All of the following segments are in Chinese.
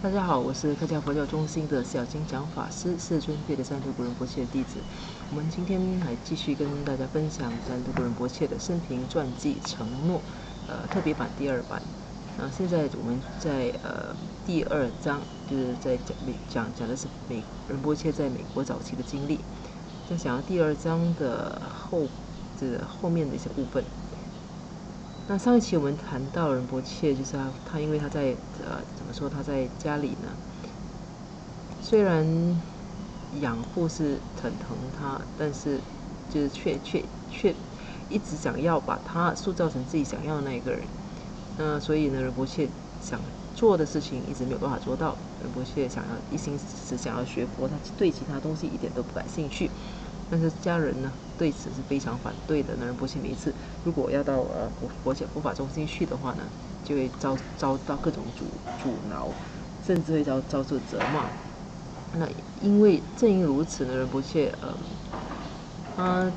大家好，我是客家佛教中心的小金讲法师，是尊贵的赞图古仁波切的弟子。我们今天还继续跟大家分享赞图古仁波切的生平传记承诺，特别版第2版。现在我们在第2章，就是在讲的是仁波切在美国早期的经历。在讲到第2章的后面的一些部分。那上一期我们谈到仁波切，就是他因为他在怎么说，他在家里呢，虽然养父是很疼他，但是就是却一直想要把他塑造成自己想要的那一个人。那所以呢，仁波切想做的事情一直没有办法做到。仁波切一心只想要学佛，他对其他东西一点都不感兴趣。但是家人呢对此是非常反对的。那仁波切每一次如果要到佛法中心去的话呢，就会遭到各种阻挠，甚至会遭受责骂。那正因如此呢，仁波切他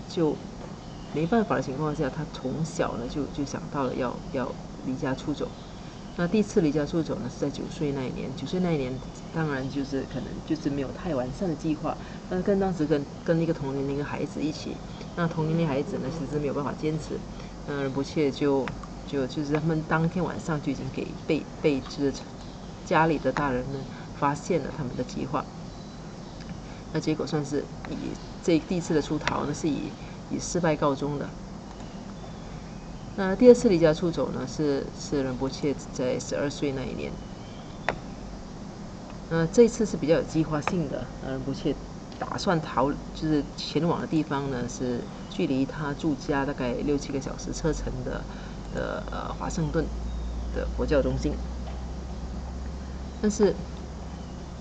就没办法的情况下，他从小呢就想到了要离家出走。那第一次离家出走呢，是在9岁那一年。9岁那一年，当然就是可能就是没有太完善的计划。那当时跟一个同年龄的孩子一起，那同年龄孩子呢，其实没有办法坚持。仁波切就是他们当天晚上就已经被就是家里的大人们发现了他们的计划。那结果算是第一次的出逃呢，是以失败告终的。那第2次离家出走呢，是仁波切在12岁那一年。这一次是比较有计划性的。仁波切打算就是前往的地方呢，是距离他住家大概6-7个小时车程的华盛顿的佛教中心。但是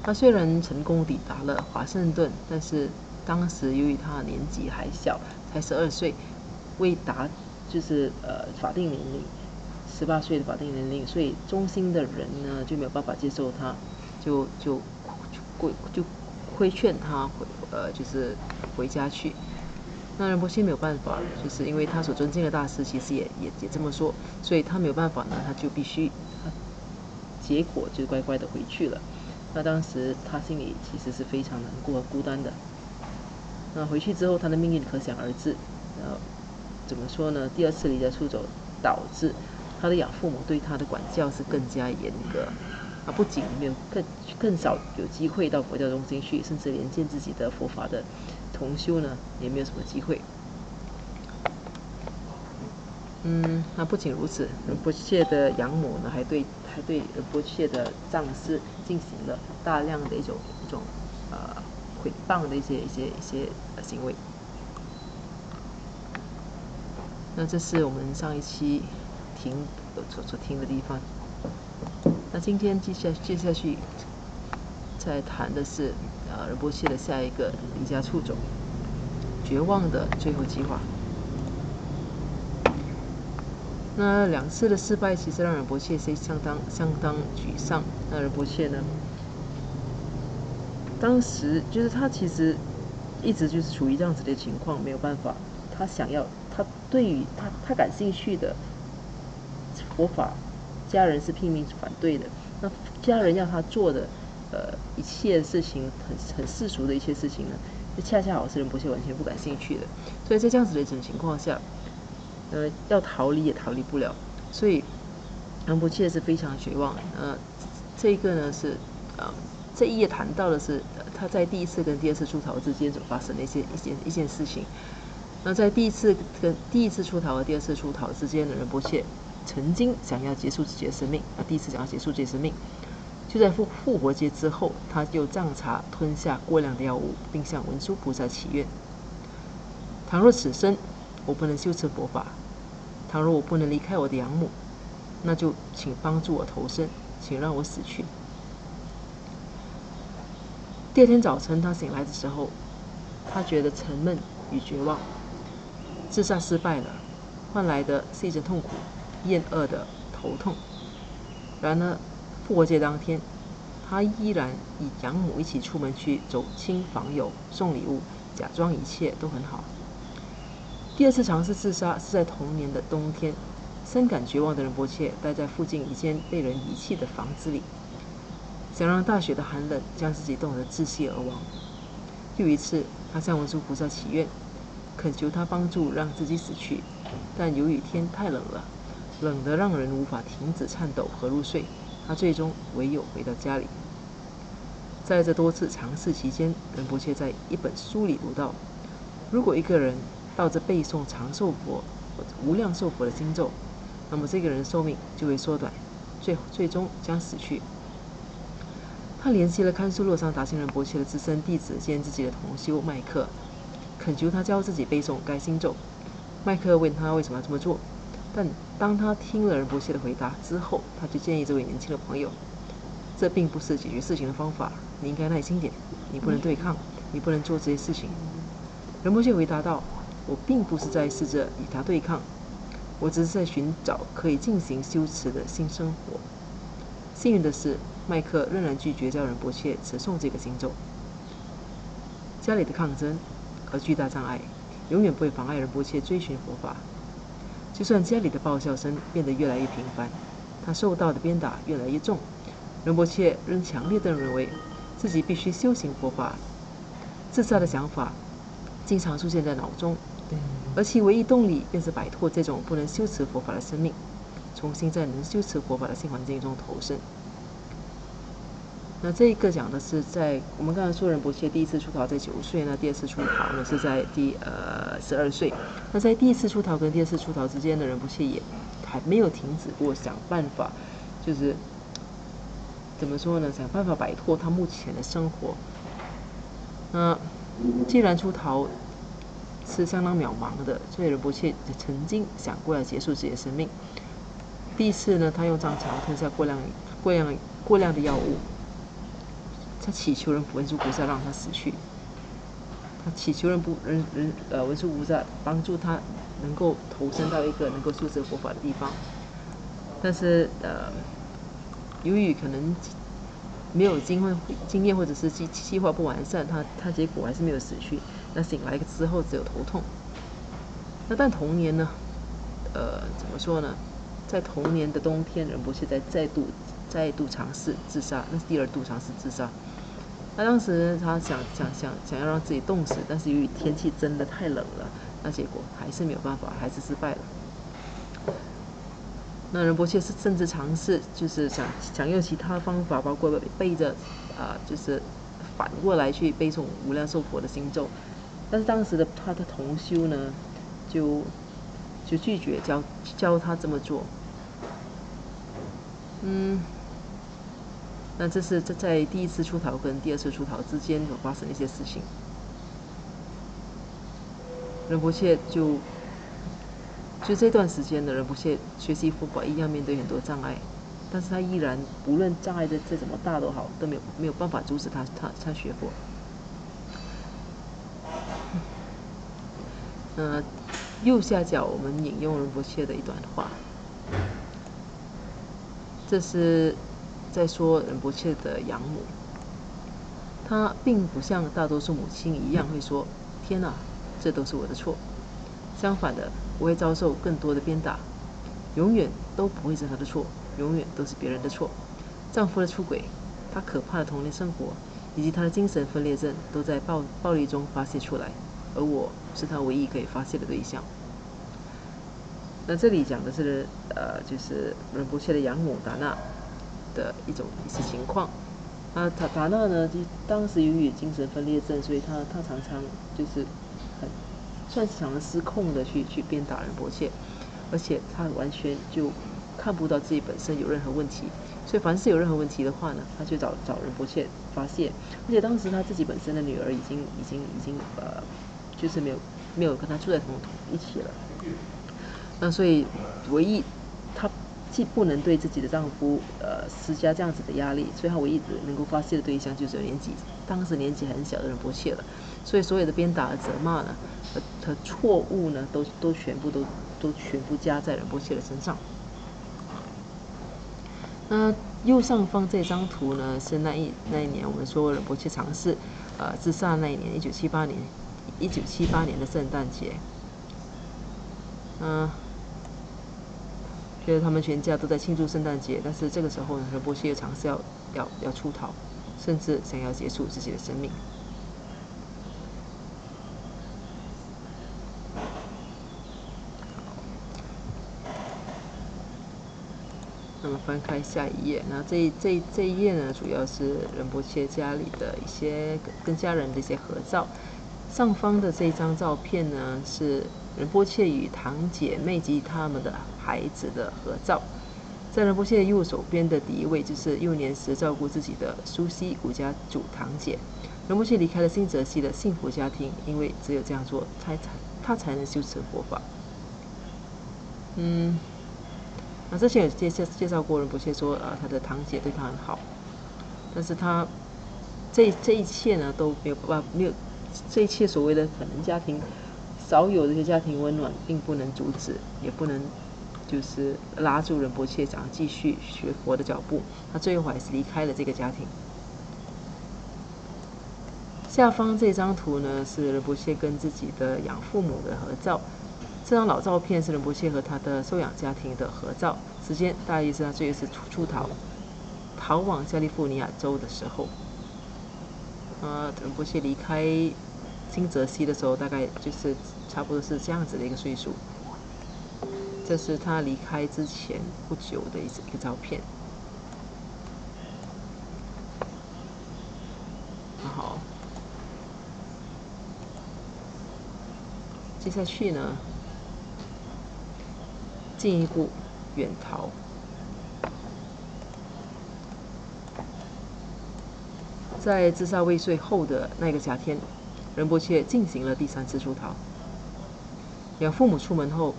他虽然成功抵达了华盛顿，但是当时由于他年纪还小，才12岁，未达就是法定年龄，18岁的法定年龄，所以中心的人呢就没有办法接受他，就规劝他就是回家去。那仁波切没有办法，就是因为他所尊敬的大师其实也这么说，所以他没有办法呢，他就必须，结果就乖乖的回去了。那当时他心里其实是非常难过和孤单的。那回去之后，他的命运可想而知。怎么说呢？第2次离家出走，导致他的养父母对他的管教是更加严格。不仅没有更少有机会到佛教中心去，甚至连见自己的佛法的同修呢，也没有什么机会。那不仅如此，仁波切的养母呢，还对仁波切的上师进行了大量的一种诽谤的一些行为。那这是我们上一期所听的地方。那今天接下去再谈的是仁波切的下一个离家出走，绝望的最后计划。那2次的失败，其实让仁波切相当沮丧。那仁波切呢，当时就是他其实一直就是处于这样子的情况，没有办法。他对于他感兴趣的佛法，家人是拼命反对的。那家人要他做的一切事情，很世俗的一些事情呢，就恰恰好是仁波切完全不感兴趣的。所以在这样子的一种情况下，要逃离也逃离不了。所以仁波切是非常绝望。这个呢是这一页谈到的是他在第1次跟第2次出逃之间所发生的一件事情。那在第一次出逃和第2次出逃之间的仁波切曾经想要结束自己的生命。第一次想要结束自己的生命，就在复活节之后，他就杖茶吞下过量的药物，并向文殊菩萨祈愿：倘若此生我不能修持佛法，倘若我不能离开我的养母，那就请帮助我投生，请让我死去。第2天早晨，他醒来的时候，他觉得沉闷与绝望，自杀失败了，换来的是一阵痛苦、厌恶的头痛。然而复活节当天，他依然与养母一起出门去走亲访友、送礼物，假装一切都很好。第2次尝试自杀是在同年的冬天。深感绝望的仁波切待在附近一间被人遗弃的房子里。想让大雪的寒冷将自己冻得窒息而亡。又一次，他向文殊菩萨祈愿，恳求他帮助让自己死去，但由于天太冷了，冷得让人无法停止颤抖和入睡，他最终唯有回到家里。在这多次尝试期间，仁波切在一本书里读到，如果一个人抱着背诵长寿佛或者无量寿佛的经咒，那么这个人的寿命就会缩短，最终将死去。他联系了堪苏洛桑达信仁波切的资深弟子兼自己的同修麦克，恳求他教自己背诵该经咒。麦克问他为什么要这么做，但当他听了仁波切的回答之后，他就建议这位年轻的朋友，这并不是解决事情的方法，你应该耐心点，你不能对抗，你不能做这些事情。仁波切回答道，我并不是在试着与他对抗，我只是在寻找可以进行修持的新生活。幸运的是，麦克仍然拒绝叫仁波切持诵这个经咒。家里的抗争和巨大障碍永远不会妨碍仁波切追寻佛法。就算家里的爆笑声变得越来越频繁，他受到的鞭打越来越重，仁波切仍强烈地认为自己必须修行佛法。自杀的想法经常出现在脑中，而其唯一动力便是摆脱这种不能修持佛法的生命，重新在能修持佛法的新环境中投身。那这一个讲的是在我们刚才说仁波切第一次出逃在9岁，那第二次出逃呢是在12岁。那在第一次出逃跟第二次出逃之间的仁波切也还没有停止过想办法，就是怎么说呢？想办法摆脱他目前的生活。那既然出逃是相当渺茫的，所以仁波切曾经想过要结束自己的生命。第一次呢，他用藏茶吞下过量的药物，他祈求文殊菩萨让他死去。他祈求文殊菩萨帮助他能够投身到一个能够修持佛法的地方。但是由于可能没有经验或者是计划不完善，他结果还是没有死去。那醒来之后只有头痛。那但同年呢，怎么说呢？在同年的冬天，仁波切再度尝试自杀，那是第二度尝试自杀。那当时他想要让自己冻死，但是由于天气真的太冷了，那结果还是没有办法，还是失败了。那仁波切是甚至尝试，就是想用其他方法，包括背着就是反过来去背诵无量寿佛的经咒，但是当时他的同修呢，就拒绝教他这么做。那这是在第一次出逃跟第二次出逃之间所发生的一些事情。仁波切就这段时间的仁波切学习佛法一样面对很多障碍，但是他依然无论障碍再怎么大都好，都没有办法阻止他学佛。右下角我们引用仁波切的一段话，这是在说仁波切的养母。他并不像大多数母亲一样会说：“天哪，这都是我的错。”相反的，我会遭受更多的鞭打，永远都不会是他的错，永远都是别人的错。丈夫的出轨，他可怕的童年生活，以及他的精神分裂症，都在暴力中发泄出来，而我是他唯一可以发泄的对象。那这里讲的是就是仁波切的养母达纳的一些情况。达纳呢，当时由于精神分裂症，所以他常常就是算是常常失控的去鞭打仁波切，而且他完全就看不到自己本身有任何问题，所以凡是有任何问题的话呢，他就找仁波切发泄。而且当时他自己本身的女儿已经就是没有跟他住在一起了。那所以唯一她既不能对自己的丈夫施加这样子的压力，所以她唯一能够发泄的对象就是当时年纪很小的仁波切了。所以所有的鞭打和责骂呢和错误呢都全部加在仁波切的身上。那右上方这张图呢是那一年我们说仁波切尝试自杀那一年，1978年的圣诞节。觉得他们全家都在庆祝圣诞节，但是这个时候呢，仁波切尝试要出逃，甚至想要结束自己的生命。那么翻开下一页，那这一页呢，主要是仁波切家里的一些跟家人的一些合照。上方的这一张照片呢，是仁波切与堂姐妹及他们的孩子的合照。在仁波切右手边的第一位，就是幼年时照顾自己的苏西古家主堂姐。仁波切离开了新泽西的幸福家庭，因为只有这样做，他才能修持佛法。之前有介绍过，仁波切说，他的堂姐对他很好，但是他这一切呢都没有这一切所谓的可能家庭少有的一些家庭温暖，并不能阻止，也不能就是拉住仁波切长继续学佛的脚步。他最后还是离开了这个家庭。下方这张图呢是仁波切跟自己的养父母的合照。这张老照片是仁波切和他的收养家庭的合照，时间大约是他最后一次出逃往加利福尼亚州的时候。仁波切离开新泽西的时候，大概就是差不多是这样子的一个岁数。这是他离开之前不久的一个照片。好，接下去呢，进一步远逃。在自杀未遂后的那个夏天，仁波切进行了第3次出逃。养父母出门后，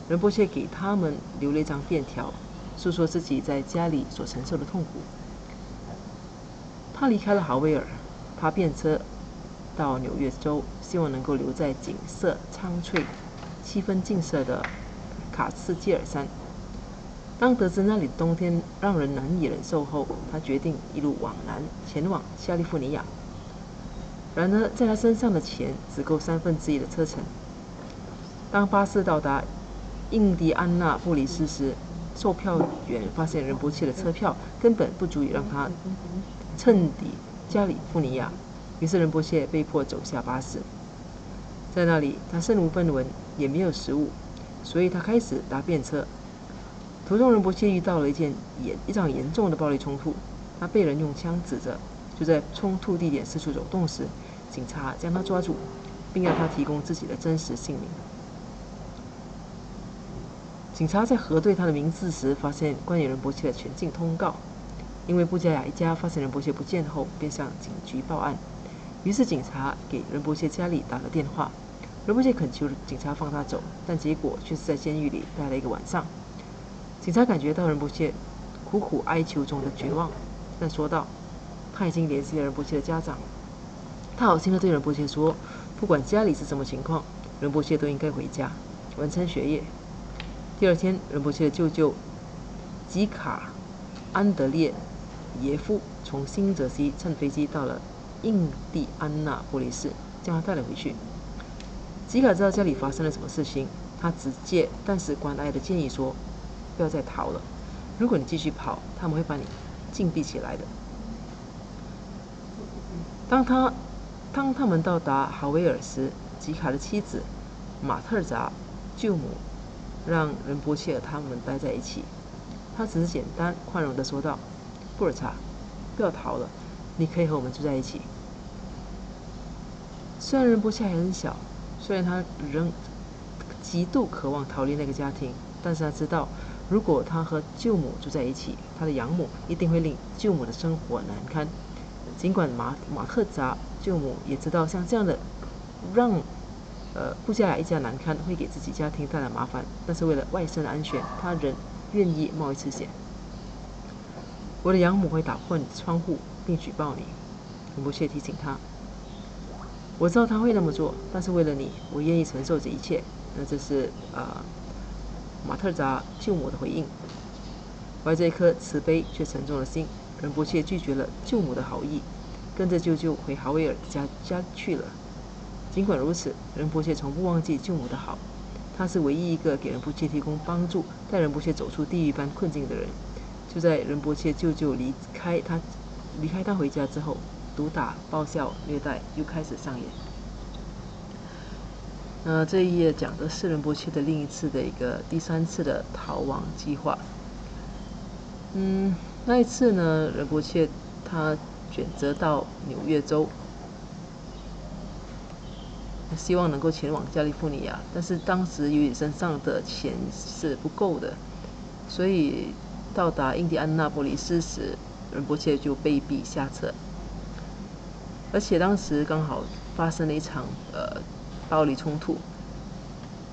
仁波切给他们留了一张便条，诉说自己在家里所承受的痛苦。他离开了豪威尔，他便车到纽约州，希望能够留在景色苍翠、气氛静色的卡斯基尔山。当得知那里的冬天让人难以忍受后，他决定一路往南，前往加利福尼亚。然而，在他身上的钱只够1/3的车程。当巴士到达印第安纳波利斯时，售票员发现仁波切的车票根本不足以让他乘抵加利福尼亚，于是仁波切被迫走下巴士。在那里，他身无分文，也没有食物，所以他开始搭便车。途中，仁波切遇到了一场严重的暴力冲突，他被人用枪指着。就在冲突地点四处走动时，警察将他抓住，并要他提供自己的真实姓名。警察在核对他的名字时，发现关于仁波切的全境通告。因为布加雅一家发现仁波切不见后，便向警局报案。于是警察给仁波切家里打了电话。仁波切恳求警察放他走，但结果却是在监狱里待了1个晚上。警察感觉到仁波切苦苦哀求中的绝望，但说道：“他已经联系了仁波切的家长。他好心地对仁波切说，不管家里是什么情况，仁波切都应该回家完成学业。”第2天，仁波切的舅舅吉卡安德烈耶夫从新泽西乘飞机到了印第安纳波利斯，将他带了回去。吉卡知道家里发生了什么事情，他直接但是关爱的建议说：“不要再逃了，如果你继续跑，他们会把你禁闭起来的。”当他们到达哈维尔时，吉卡的妻子马特扎舅母让仁波切和他们待在一起。他只是简单宽容地说道：“布尔查，不要逃了，你可以和我们住在一起。”虽然仁波切还很小，虽然他仍极度渴望逃离那个家庭，但是他知道，如果他和舅母住在一起，他的养母一定会令舅母的生活难堪。尽管马特扎舅母也知道像这样的让布加雅一家难堪会给自己家庭带来麻烦，但是为了外甥的安全，他仍愿意冒一次险。“我的养母会打破你的窗户并举报你。”仁波切提醒他。“我知道他会那么做，但是为了你，我愿意承受这一切。”这是马特扎舅母的回应。怀着一颗慈悲却沉重的心，仁波切拒绝了舅母的好意，跟着舅舅回哈维尔的家去了。尽管如此，仁波切从不忘记舅母的好。他是唯一一个给仁波切提供帮助、带仁波切走出地狱般困境的人。就在仁波切舅舅离开他回家之后，毒打、暴笑、虐待又开始上演。这一页讲的是仁波切的另一次的第3次的逃亡计划。那一次呢，仁波切他选择到纽约州，希望能够前往加利福尼亚，但是当时由于身上的钱是不够的，所以到达印第安纳波利斯时，仁波切就被逼下车。而且当时刚好发生了一场暴力冲突，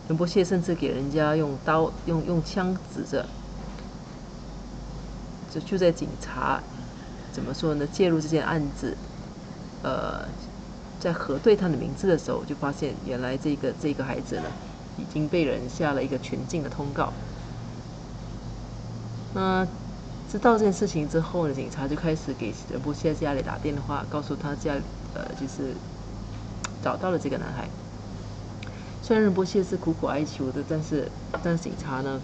仁波切甚至给人家用枪指着。就在警察怎么说呢，介入这件案子，在核对他的名字的时候，就发现原来这个孩子呢，已经被人下了一个全境的通告。知道这件事情之后呢，警察就开始给仁波切家里打电话，告诉他家里就是找到了这个男孩。虽然仁波切是苦苦哀求的，但是警察呢，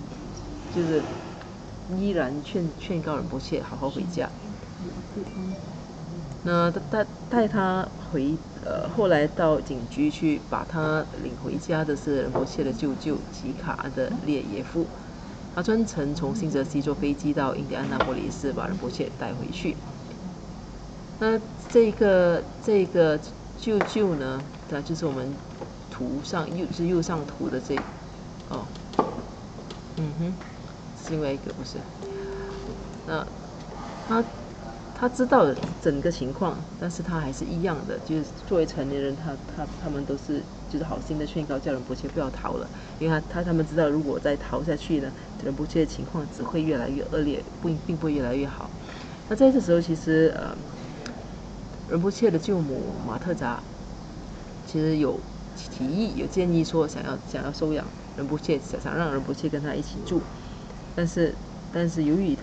就是依然劝告仁波切好好回家。那带他回后来到警局去把他领回家的是仁波切的舅舅吉卡的列耶夫。他专程从新泽西坐飞机到印第安纳波利斯，把仁波切带回去。那这个舅舅呢，那就是我们图上右上图的是另外一个不是。那他知道了整个情况，但是他还是一样的，就是作为成年人，他们都是就是好心的劝告叫仁波切不要逃了，因为他们知道如果再逃下去呢，仁波切的情况只会越来越恶劣，并不会越来越好。那在这时候，其实仁波切的舅母马特扎其实有提议有建议说想要收养仁波切，想让仁波切跟他一起住，但是由于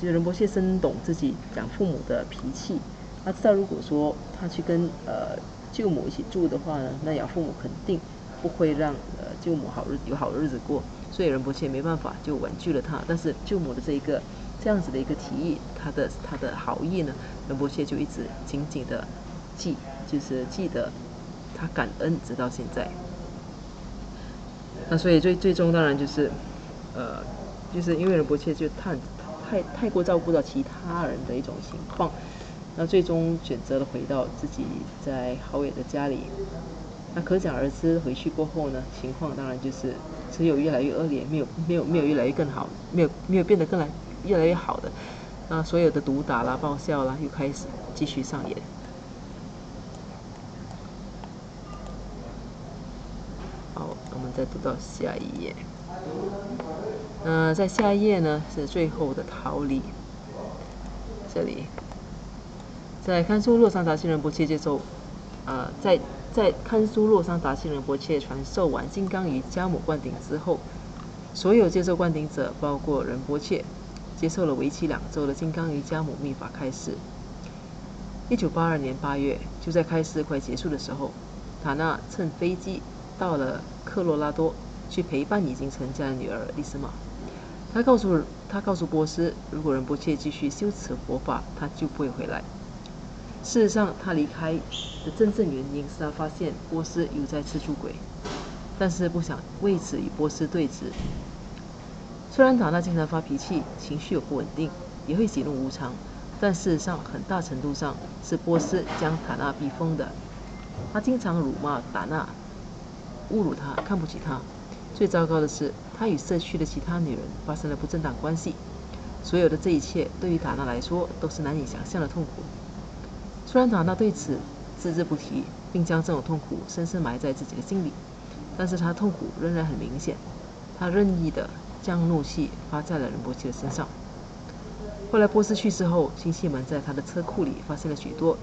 仁波切深懂自己养父母的脾气，他知道如果说他去跟舅母一起住的话呢，那养父母肯定不会让舅母有好日子过，所以仁波切没办法就婉拒了他。但是舅母的这样子的一个提议，他的好意呢，仁波切就一直紧紧的记得，他感恩直到现在。那所以最终当然就是就是因为仁波切就太过照顾到其他人的一种情况，那最终选择了回到自己在好野的家里。那可想而知，回去过后呢，情况当然就是只有越来越恶劣，没有越来越更好，没有变得越来越好的。那所有的毒打啦、爆笑啦，又开始继续上演。好，我们再读到下一页。在下一页呢是最后的逃离。这里，在堪苏洛桑达西仁波切接受，在堪苏洛桑达西仁波切传授完金刚瑜伽母灌顶之后，所有接受灌顶者，包括仁波切，接受了为期2周的金刚瑜伽母密法开示。1982年8月，就在开示快结束的时候，塔纳乘飞机到了科罗拉多，去陪伴已经成家的女儿丽斯玛。他告诉波斯，如果仁波切继续修持佛法，他就不会回来。事实上，他离开的真正原因是他发现波斯又再次出轨，但是不想为此与波斯对峙。虽然塔纳经常发脾气，情绪有不稳定，也会喜怒无常，但事实上很大程度上是波斯将塔纳逼疯的。他经常辱骂塔纳，侮辱他，看不起他。最糟糕的是，他与社区的其他女人发生了不正当关系。所有的这一切对于塔纳来说都是难以想象的痛苦。虽然塔纳对此只字不提，并将这种痛苦深深埋在自己的心里，但是他的痛苦仍然很明显。他任意地将怒气发在了仁波切的身上。后来波斯去世后，亲戚们在他的车库里发现了许多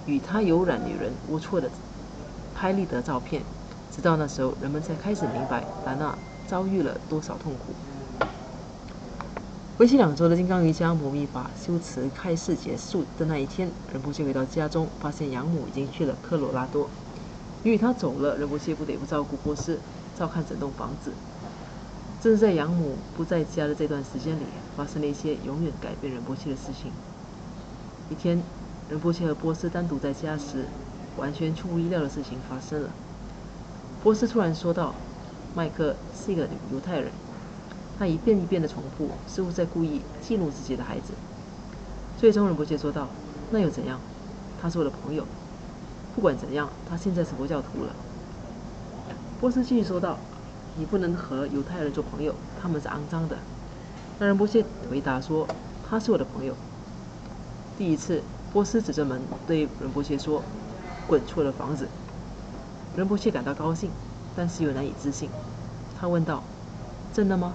与他有染女人龌龊的拍立得照片。直到那时候，人们才开始明白塔纳遭遇了多少痛苦。为期2周的金刚瑜伽母密法修持开示结束的那一天，仁波切回到家中，发现养母已经去了科罗拉多。因为他走了，仁波切不得不照顾波斯。照看整栋房子。正是在养母不在家的这段时间里，发生了一些永远改变仁波切的事情。一天，仁波切和波斯单独在家时，完全出乎意料的事情发生了。波斯突然说道：“麦克是一个犹太人。”他一遍一遍地重复，似乎在故意激怒自己的孩子。最终，仁波切说道：“那又怎样？他是我的朋友。不管怎样，他现在是佛教徒了。”波斯继续说道：“你不能和犹太人做朋友，他们是肮脏的。”那仁波切回答说：“他是我的朋友。”第一次，波斯指着门对仁波切说：“滚出我的房子。”仁波切感到高兴，但是又难以置信。他问道：“真的吗？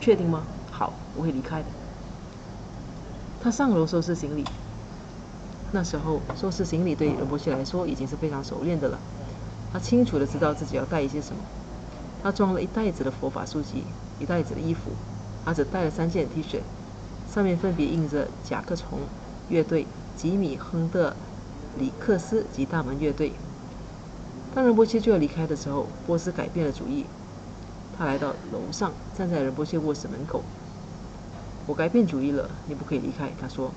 确定吗？好，我会离开的。”他上楼收拾行李。那时候，收拾行李对仁波切来说已经是非常熟练的了。他清楚地知道自己要带一些什么。他装了一袋子的佛法书籍，一袋子的衣服。他只带了3件 T 恤，上面分别印着甲壳虫乐队、吉米·亨德、里克斯及大门乐队。当仁波切就要离开的时候，波斯改变了主意。他来到楼上，站在仁波切卧室门口。“我改变主意了，你不可以离开。”他说。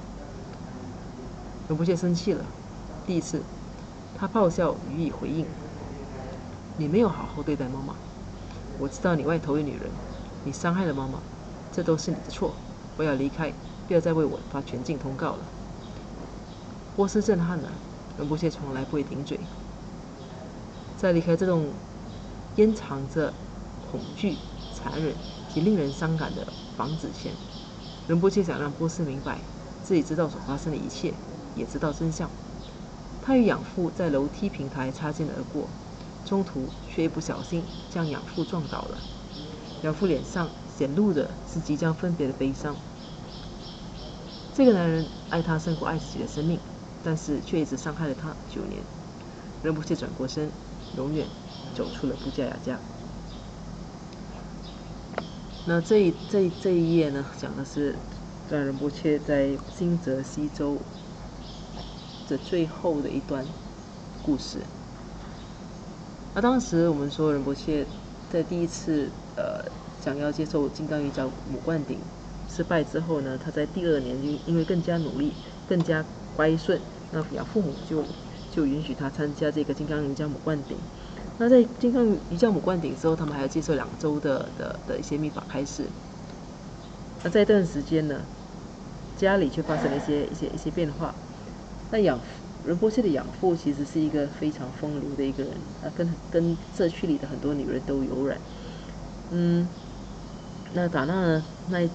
仁波切生气了。第一次，他咆哮予以回应：“你没有好好对待妈妈。我知道你外头有女人，你伤害了妈妈，这都是你的错。我要离开，不要再为我发全境通告了。”波斯震撼了，仁波切从来不会顶嘴。在离开这栋掩藏着恐惧、残忍及令人伤感的房子前，仁波切想让波斯明白，自己知道所发生的一切，也知道真相。他与养父在楼梯平台擦肩而过，中途却一不小心将养父撞倒了。养父脸上显露的是即将分别的悲伤。这个男人爱他胜过爱自己的生命，但是却一直伤害了他9年。仁波切转过身，永远走出了布加雅家。那这一页呢，讲的是让仁波切在新泽西州的最后的一段故事。那当时我们说仁波切在第一次想要接受金刚瑜伽母灌顶失败之后呢，他在第2年因为更加努力、更加乖顺，那养父母就允许他参加这个金刚瑜伽母灌顶。那在金刚瑜伽母灌顶之后，他们还要接受2周的一些密法开示。那在这段时间呢，家里却发生了一些变化。那仁波切的养父其实是一个非常风流的一个人，跟社区里的很多女人都有染。那达纳呢，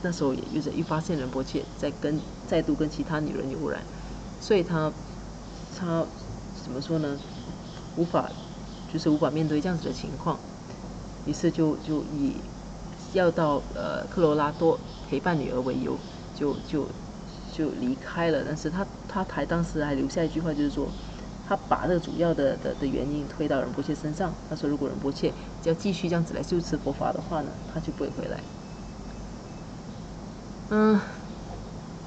那时候又发现仁波切再度跟其他女人有染，所以他怎么说呢？无法面对这样子的情况，于是就以要到科罗拉多陪伴女儿为由，就离开了。但是他当时还留下一句话，就是说，他把这个主要的原因推到仁波切身上。他说，如果仁波切要继续这样子来修持佛法的话呢，他就不会回来。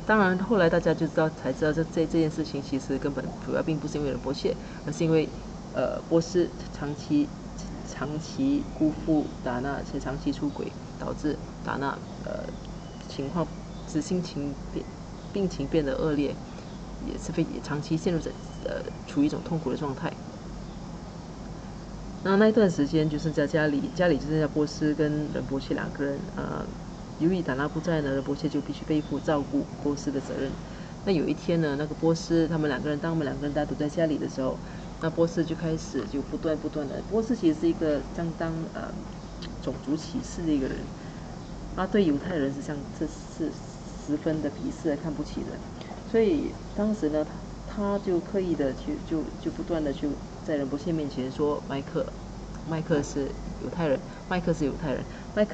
当然后来大家才知道这件事情其实根本主要并不是因为仁波切，而是因为波斯长期辜负达纳，且长期出轨，导致达纳情况病情变得恶劣，也长期陷入处于一种痛苦的状态。那一段时间就剩下家里就剩下波斯跟仁波切2个人。由于达纳不在呢，仁波切就必须背负照顾波斯的责任。那有一天呢，那个波斯当我们2个人单独在家里的时候，那波斯就开始就不断的。波斯其实是一个相当种族歧视的一个人，他对犹太人是十分的鄙视、看不起的。所以当时呢，他就刻意的就不断的就在仁波切面前说麦克是犹太人，麦克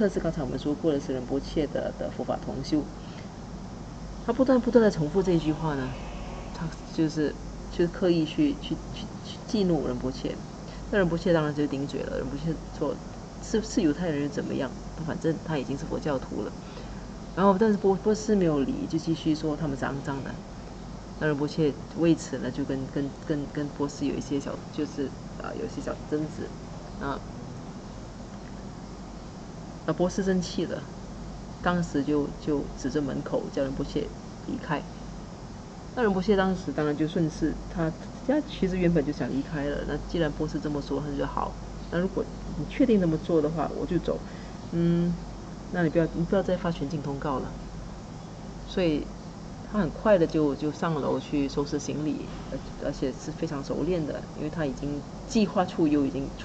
是刚才我们说过的是仁波切的佛法同修。他不断的重复这一句话呢，他就是刻意去激怒仁波切。那仁波切当然就顶嘴了。仁波切说是犹太人又怎么样？反正他已经是佛教徒了。然后但是波斯没有理，就继续说他们是肮脏的。那仁波切为此呢，就跟波斯有一些小争执。波斯生气了，当时就指着门口叫仁波切离开。那仁波切当时当然就顺势，他其实原本就想离开了。那既然波斯这么说，他就好。那如果你确定这么做的话，我就走。那你不要再发全境通告了。所以他很快的就上楼去收拾行李，而且是非常熟练的，因为他已经计划出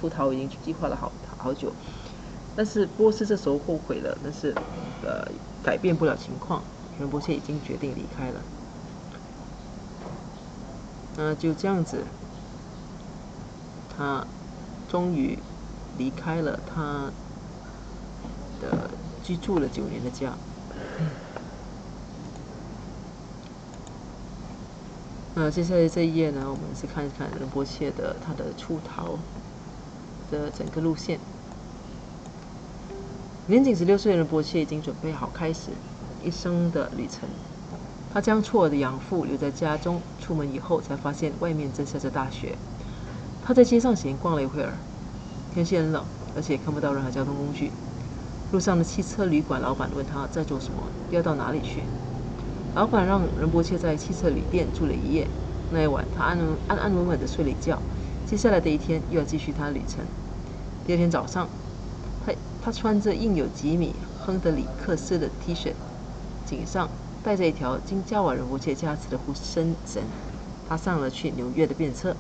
逃已经计划了好久。但是波斯这时候后悔了，但是改变不了情况，仁波切已经决定离开了。那就这样子，他终于离开了他的居住了9年的家。那接下来这一页呢，我们是看一看仁波切他的出逃的整个路线。年仅16岁的仁波切已经准备好开始一生的旅程。他将错的养父留在家中，出门以后才发现外面正下着大雪。他在街上闲逛了一会儿，天气很冷，而且看不到任何交通工具。路上的汽车旅馆老板问他在做什么，要到哪里去。老板让仁波切在汽车旅店住了一夜。那一晚，他安稳稳地睡了一觉。接下来的一天又要继续他的旅程。第二天早上，他穿着印有吉米·亨德里克斯的 T 恤，颈上带着一条经加瓦仁波切加持的护身绳。他上了去纽约的便车。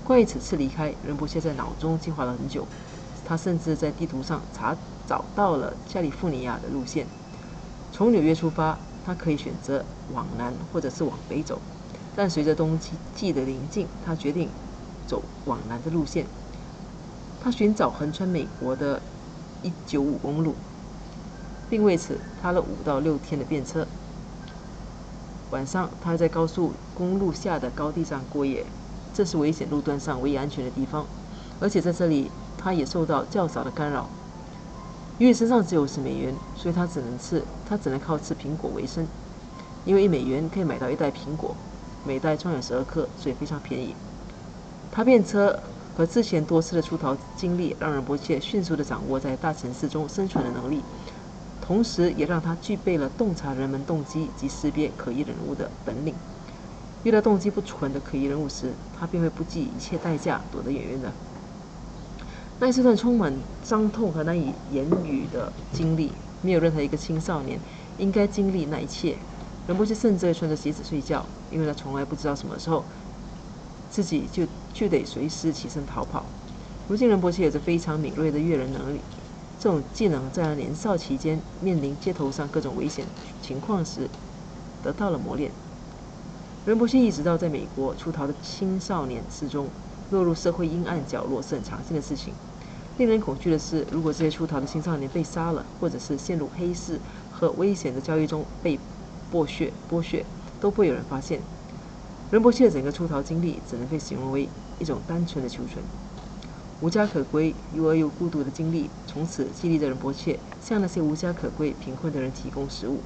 关于此次离开，仁波切在脑中计划了很久。他甚至在地图上找到了加利福尼亚的路线。从纽约出发，他可以选择往南或者是往北走。但随着冬季的临近，他决定走往南的路线。他寻找横穿美国的195公路，并为此搭了5到6天的便车。晚上，他在高速公路下的高地上过夜，这是危险路段上唯一安全的地方，而且在这里他也受到较少的干扰。因为身上只有50美元，所以他只能靠吃苹果为生。因为1美元可以买到1袋苹果，每袋装有12颗，所以非常便宜。他便车和之前多次的出逃经历，让仁波切迅速地掌握在大城市中生存的能力，同时也让他具备了洞察人们动机及识别可疑人物的本领。遇到动机不纯的可疑人物时，他便会不计一切代价躲得远远的。那是段充满伤痛和难以言语的经历，没有任何一个青少年应该经历那一切。仁波切甚至会穿着鞋子睡觉，因为他从来不知道什么时候自己就得随时起身逃跑。如今仁波切有着非常敏锐的阅人能力，这种技能在他年少期间面临街头上各种危险情况时得到了磨练。仁波切意识到，在美国出逃的青少年失踪、落入社会阴暗角落是很常见的事情。令人恐惧的是，如果这些出逃的青少年被杀了，或者是陷入黑市和危险的交易中被剥削，都不会有人发现。仁波切的整个出逃经历只能被形容为一种单纯的求存。无家可归、又饿又孤独的经历，从此激励着仁波切向那些无家可归、贫困的人提供食物。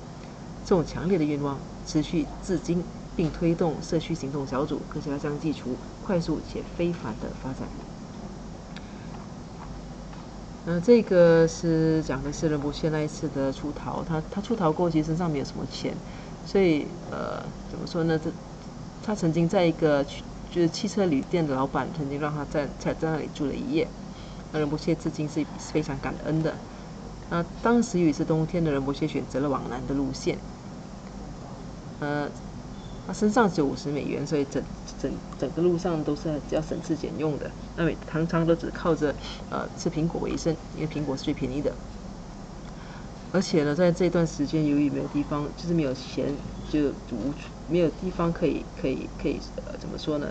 这种强烈的愿望持续至今，并推动社区行动小组科学家相继出快速且非凡的发展。这个是讲的是仁波切那一次的出逃。他出逃过，其实身上没有什么钱，所以怎么说呢？他曾经在一个就是汽车旅店的老板曾经让他在那里住了一夜。那仁波切至今是非常感恩的。当时由于是冬天的，仁波切选择了往南的路线。他身上只有50美元，所以整个路上都是要省吃俭用的。那常常都只靠着吃苹果为生，因为苹果是最便宜的。而且呢，在这段时间，由于没有地方，就是没有钱，就没有地方可以怎么说呢？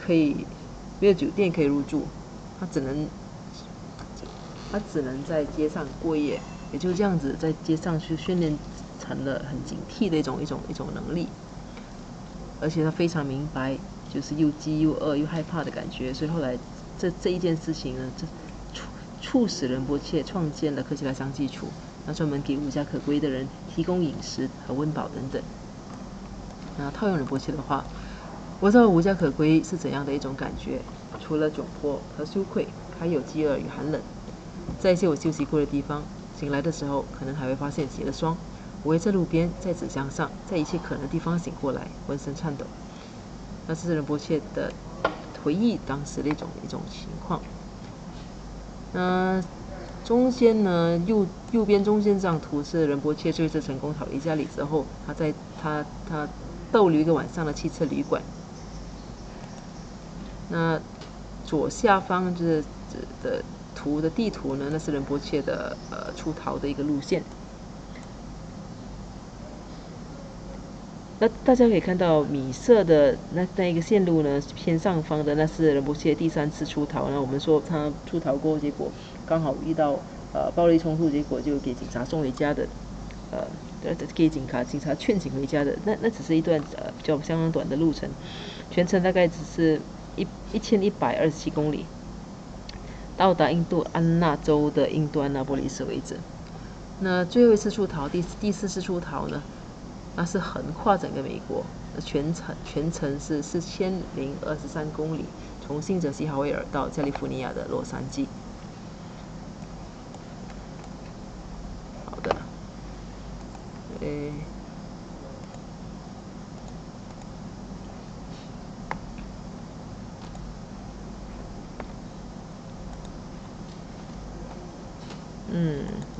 没有酒店可以入住，他只能在街上过夜，也就这样子在街上去训练成了很警惕的一种能力。而且他非常明白，就是又饥又饿又害怕的感觉，所以后来这一件事情呢，促使仁波切创建了科奇拉香济处，那专门给无家可归的人提供饮食和温饱等等。那套用仁波切的话，我知道无家可归是怎样的一种感觉，除了窘迫和羞愧，还有饥饿与寒冷。在一些我休息过的地方，醒来的时候可能还会发现结了霜。我会在路边，在纸箱上，在一切可能的地方醒过来，浑身颤抖。那这是仁波切的回忆当时的一种情况。中间呢，右边中间这张图是仁波切最后一次成功逃离家里之后，他逗留一个晚上的汽车旅馆。那左下方就是的地图呢，那是仁波切的出逃的一个路线。那大家可以看到米色的那一个线路呢，偏上方的那是仁波切第3次出逃。那我们说他出逃过，结果刚好遇到暴力冲突，结果就给警察送回家的，给警察劝请回家的。那只是一段比较相当短的路程，全程大概只是1127公里，到达印度安纳州的印度安纳波利斯为止。那最后一次出逃，第4次出逃呢？那是横跨整个美国，全程是4023公里，从新泽西豪威尔到加利福尼亚的洛杉矶。好的，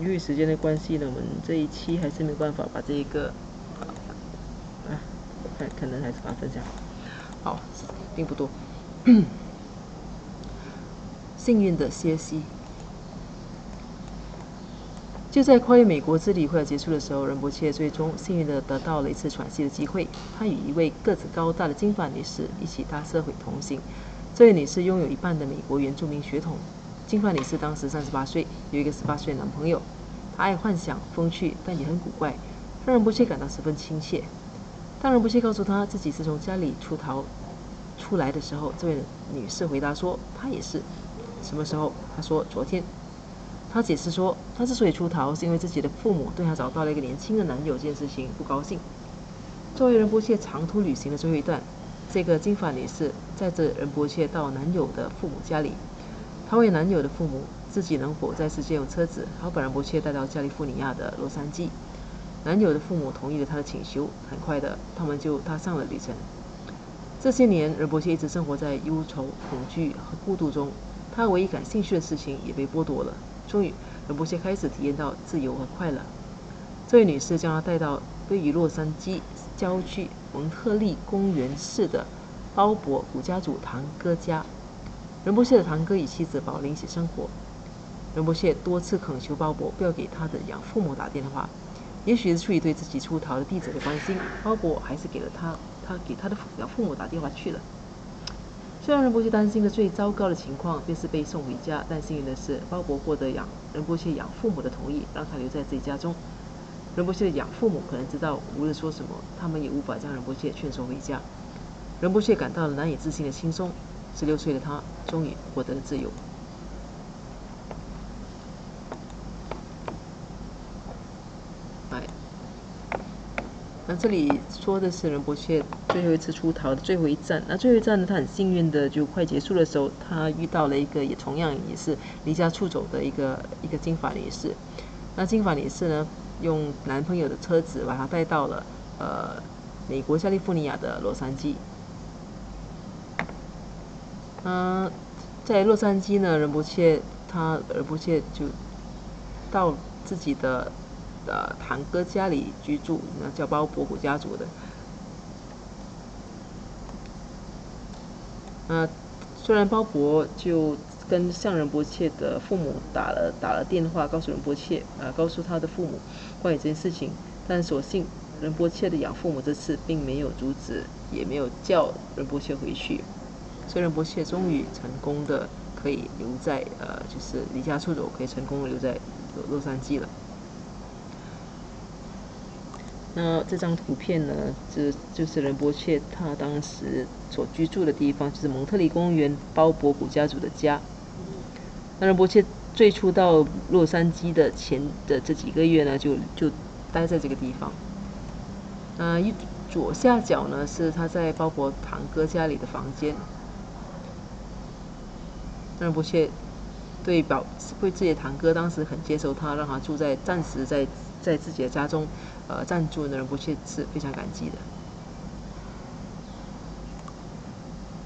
由于时间的关系呢，我们这一期还是没有办法把这一个，可能还是把它分享好。好，并不多。幸运的歇息。就在跨越美国之旅快要结束的时候，仁波切最终幸运地得到了一次喘息的机会。他与一位个子高大的金发女士一起搭车同行。这位女士拥有一半的美国原住民血统。金发女士当时38岁，有一个18岁的男朋友。她爱幻想、风趣，但也很古怪，让仁波切感到十分亲切。当仁波切告诉她自己是从家里出来的时候，这位女士回答说：“她也是。”什么时候？她说：“昨天。”她解释说，她之所以出逃，是因为自己的父母对她找到了一个年轻的男友这件事情不高兴。作为仁波切长途旅行的最后一段，这个金发女士载着仁波切到男友的父母家里。她问男友的父母自己能否再次借用车子，好把仁波切带到加利福尼亚的洛杉矶。男友的父母同意了她的请求，很快的，他们就踏上了旅程。这些年，仁波切一直生活在忧愁、恐惧和孤独中，他唯一感兴趣的事情也被剥夺了。终于，仁波切开始体验到自由和快乐。这位女士将他带到位于洛杉矶郊区蒙特利公园市的鲍勃古家族堂哥家。仁波切的堂哥与妻子宝琳一起生活。仁波切多次恳求鲍勃不要给他的养父母打电话，也许是出于对自己出逃的弟子的关心，鲍勃还是给他的养父母打电话去了。虽然仁波切担心的最糟糕的情况便是被送回家，但幸运的是，鲍勃获得仁波切养父母的同意，让他留在自己家中。仁波切的养父母可能知道，无论说什么，他们也无法将仁波切劝说回家。仁波切感到了难以置信的轻松。16岁的他终于获得了自由。那这里说的是仁波切最后一次出逃的最后一站。那最后一站呢，他很幸运的就快结束的时候，他遇到了一个同样也是离家出走的一个金发女士。那金发女士呢，用男朋友的车子把她带到了美国加利福尼亚的洛杉矶。在洛杉矶呢，仁波切就到自己的堂哥家里居住，那叫鲍勃古家族的。虽然鲍勃就向仁波切的父母打了电话，告诉他的父母关于这件事情，但所幸仁波切的养父母这次并没有阻止，也没有叫仁波切回去，所以仁波切终于成功的可以留在就是离家出走，可以成功的留在洛杉矶了。那这张图片呢，就是仁波切他当时所居住的地方，就是蒙特利公园鲍勃古家族的家。那仁波切最初到洛杉矶的前的这几个月呢，就待在这个地方。左下角呢是他在鲍勃堂哥家里的房间。仁波切对自己的堂哥当时很接受他，让他暂时在自己的家中，暂住的仁波切是非常感激的。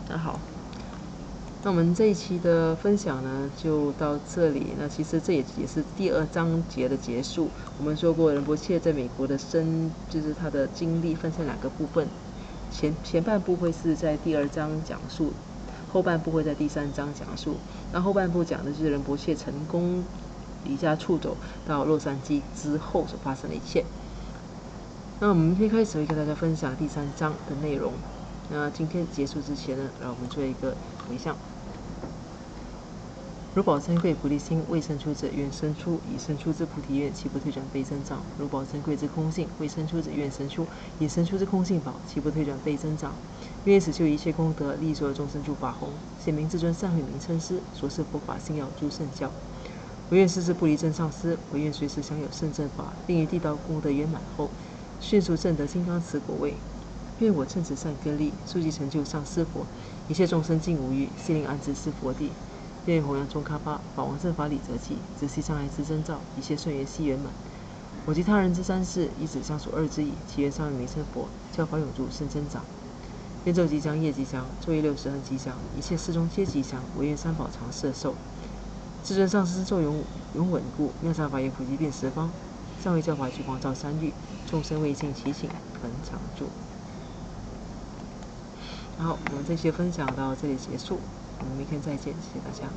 那好，那我们这一期的分享呢就到这里。那其实这也是第2章节的结束。我们说过仁波切在美国的就是他的经历分成2个部分，前半部会是在第2章讲述，后半部会在第3章讲述。那后半部讲的就是仁波切成功离家出走到洛杉矶之后所发生的一切。那我们明天开始会跟大家分享第3章的内容。那今天结束之前呢，让我们做一个回向。如宝珍贵菩提心未生出者愿生出，已生出之菩提愿其不退转被增长。如宝珍贵之空性未生出者愿生出，已生出之空性宝其不退转被增长。愿使修一切功德，利所有众生诸法弘。显明至尊善慧名称师，所示佛法信要诸圣教。唯愿世至不离真上师，唯愿随时享有圣正法，并于地道功德圆满后，迅速证得金刚持果位。愿我趁此善根力，速即成就上师佛，一切众生尽无余，悉令安置是佛地。愿弘扬中喀巴，法王正法理则起，直系障碍之征兆，一切顺缘悉圆满。我及他人之3世，以指相属2之意，其愿上愿名称佛，教法永驻圣增长。愿昼吉祥，夜吉祥，昼夜60恒吉祥，一切事中皆吉祥。唯愿三宝常摄受，至尊上师咒永稳固，妙善法业普及遍十方，上位教法聚光照三域，众生未尽其请，恒常住。好，我们这期分享到这里结束，我们明天再见，谢谢大家。